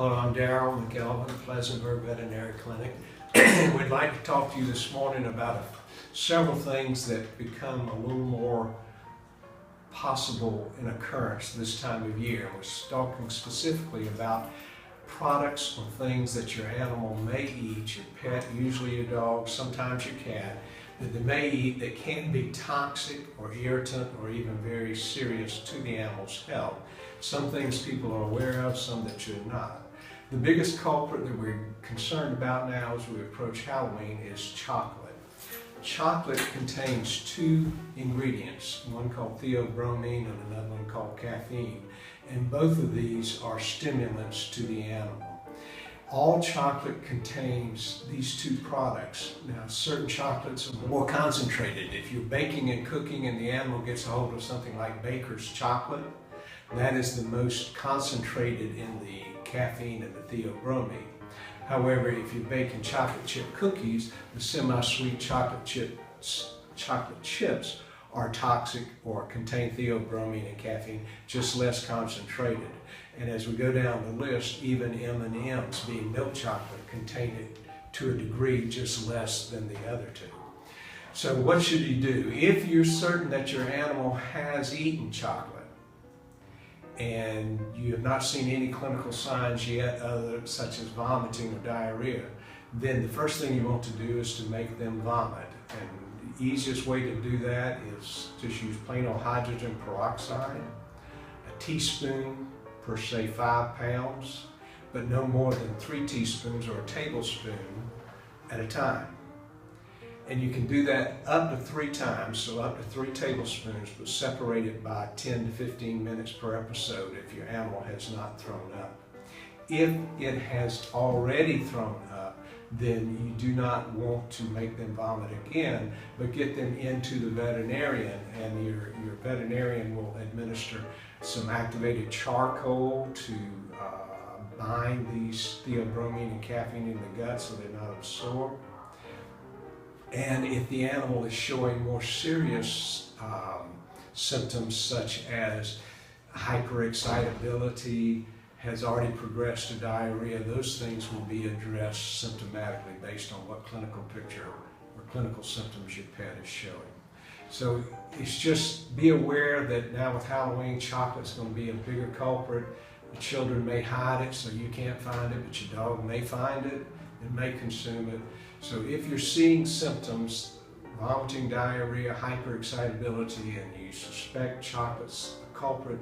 Hello, I'm Darryl McElveen, Pleasantburg Veterinary Clinic. We'd like to talk to you this morning about several things that become a little more possible in occurrence this time of year. We're talking specifically about products or things that your animal may eat, your pet, usually your dog, sometimes your cat, that they may eat that can be toxic or irritant or even very serious to the animal's health. Some things people are aware of, some that you're not. The biggest culprit that we're concerned about now as we approach Halloween is chocolate. Chocolate contains two ingredients, one called theobromine and another one called caffeine, and both of these are stimulants to the animal. All chocolate contains these two products. Now, certain chocolates are more concentrated. If you're baking and cooking and the animal gets a hold of something like baker's chocolate, that is the most concentrated in the caffeine and the theobromine. However, if you're baking chocolate chip cookies, the semi-sweet chocolate chips are toxic or contain theobromine and caffeine, just less concentrated. And as we go down the list, even M&Ms, being milk chocolate, contain it to a degree just less than the other two. So what should you do? If you're certain that your animal has eaten chocolate, and you have not seen any clinical signs yet such as vomiting or diarrhea, then the first thing you want to do is to make them vomit. And the easiest way to do that is just use plain old hydrogen peroxide, a teaspoon per say 5 pounds, but no more than 3 teaspoons or a tablespoon at a time. And you can do that up to 3 times, so up to 3 tablespoons, but separated by 10 to 15 minutes per episode if your animal has not thrown up. If it has already thrown up, then you do not want to make them vomit again, but get them into the veterinarian, and your veterinarian will administer some activated charcoal to bind these theobromine and caffeine in the gut so they're not absorbed. And if the animal is showing more serious symptoms such as hyperexcitability, has already progressed to diarrhea, those things will be addressed symptomatically based on what clinical picture or clinical symptoms your pet is showing. So it's just be aware that now with Halloween, chocolate's going to be a bigger culprit. The children may hide it so you can't find it, but your dog may find it and may consume it. So if you're seeing symptoms, vomiting, diarrhea, hyperexcitability, and you suspect chocolate's a culprit,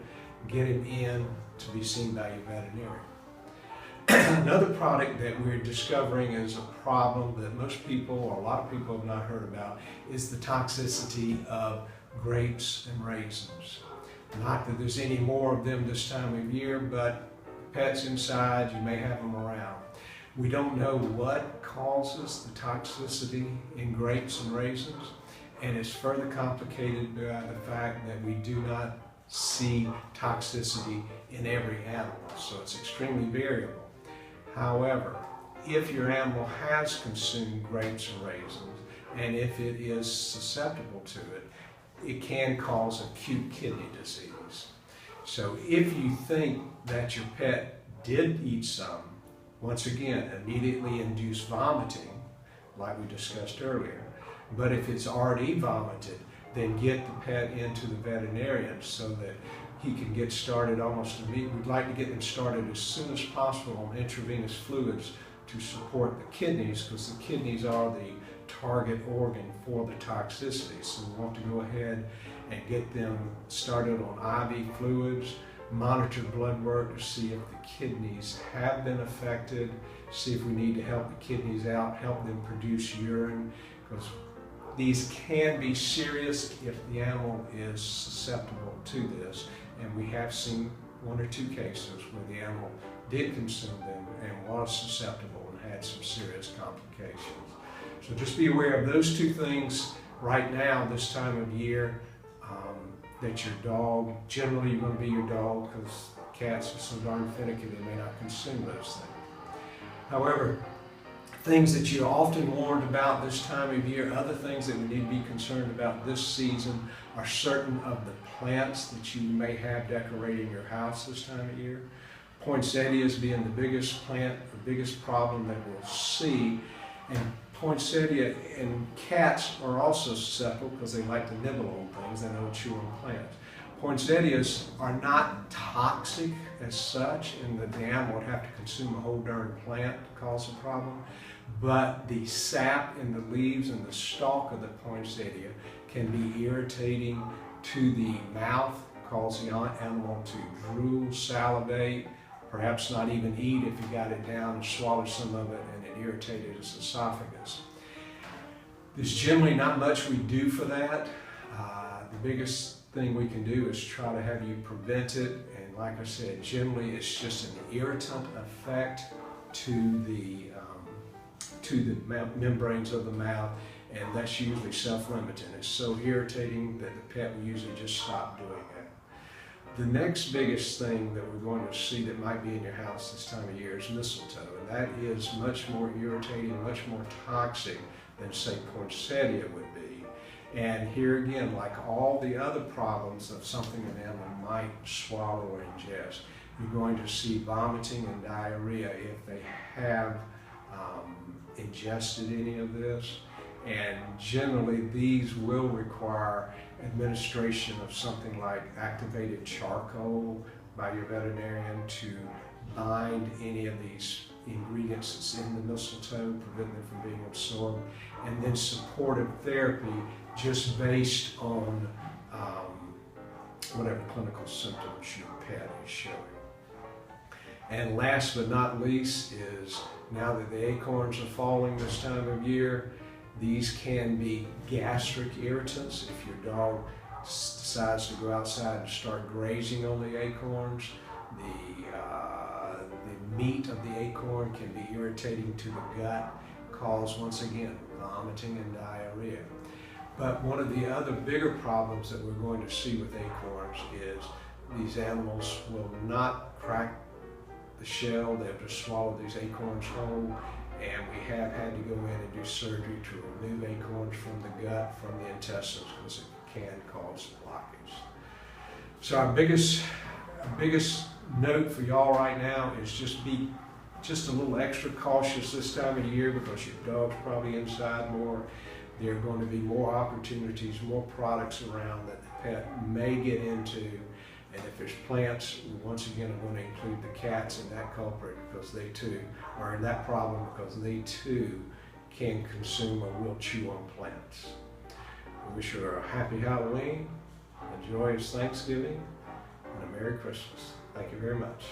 get him in to be seen by your veterinarian. Another product that we're discovering is a problem that most people, or a lot of people, have not heard about, is the toxicity of grapes and raisins. Not that there's any more of them this time of year, but pets inside, you may have them around. We don't know what causes the toxicity in grapes and raisins, and it's further complicated by the fact that we do not see toxicity in every animal, so it's extremely variable. However, if your animal has consumed grapes and raisins, and if it is susceptible to it, it can cause acute kidney disease. So if you think that your pet did eat some, once again, immediately induce vomiting, like we discussed earlier. But if it's already vomited, then get the pet into the veterinarian so that he can get started almost immediately. We'd like to get them started as soon as possible on intravenous fluids to support the kidneys, because the kidneys are the target organ for the toxicity. So we want to go ahead and get them started on IV fluids, monitor blood work to see if the kidneys have been affected, see if we need to help the kidneys out, help them produce urine, because these can be serious if the animal is susceptible to this. And we have seen 1 or 2 cases where the animal did consume them and was susceptible and had some serious complications. So just be aware of those 2 things right now, this time of year. That your dog, generally you're going to be your dog, because cats are so darn finicky they may not consume those things. However, things that you're often warned about this time of year, other things that we need to be concerned about this season, are certain of the plants that you may have decorating your house this time of year. Poinsettias being the biggest plant, the biggest problem that we'll see. And poinsettia and cats are also susceptible because they like to nibble on things. They don't chew on plants. Poinsettias are not toxic as such, in that the animal would have to consume a whole darn plant to cause a problem. But the sap in the leaves and the stalk of the poinsettia can be irritating to the mouth, cause the animal to drool, salivate, perhaps not even eat if you got it down and swallow some of it, and it irritated his esophagus. There's generally not much we do for that. The biggest thing we can do is try to have you prevent it, and like I said, generally it's just an irritant effect to the membranes of the mouth, and that's usually self-limiting. It's so irritating that the pet will usually just stop doing it. The next biggest thing that we're going to see that might be in your house this time of year is mistletoe, and that is much more irritating, much more toxic than, say, poinsettia would be. And here again, like all the other problems of something an animal might swallow or ingest, you're going to see vomiting and diarrhea if they have ingested any of this. And generally these will require administration of something like activated charcoal by your veterinarian to bind any of these ingredients that's in the mistletoe, prevent them from being absorbed, and then supportive therapy just based on whatever clinical symptoms your pet is showing. And last but not least is, now that the acorns are falling this time of year, these can be gastric irritants. If your dog decides to go outside and start grazing on the acorns, the meat of the acorn can be irritating to the gut, cause, once again, vomiting and diarrhea. But one of the other bigger problems that we're going to see with acorns is these animals will not crack the shell. They'll just swallow these acorns whole, and we have had to go in and do surgery to remove acorns from the gut, from the intestines, because it can cause blockage. So our biggest note for y'all right now is just be just a little extra cautious this time of year, because your dog's probably inside more. There are going to be more opportunities, more products around that the pet may get into. And if there's plants, we once again are going to include the cats in that culprit, because they too are in that problem, because they too can consume or will chew on plants. We wish you a happy Halloween, a joyous Thanksgiving, and a Merry Christmas. Thank you very much.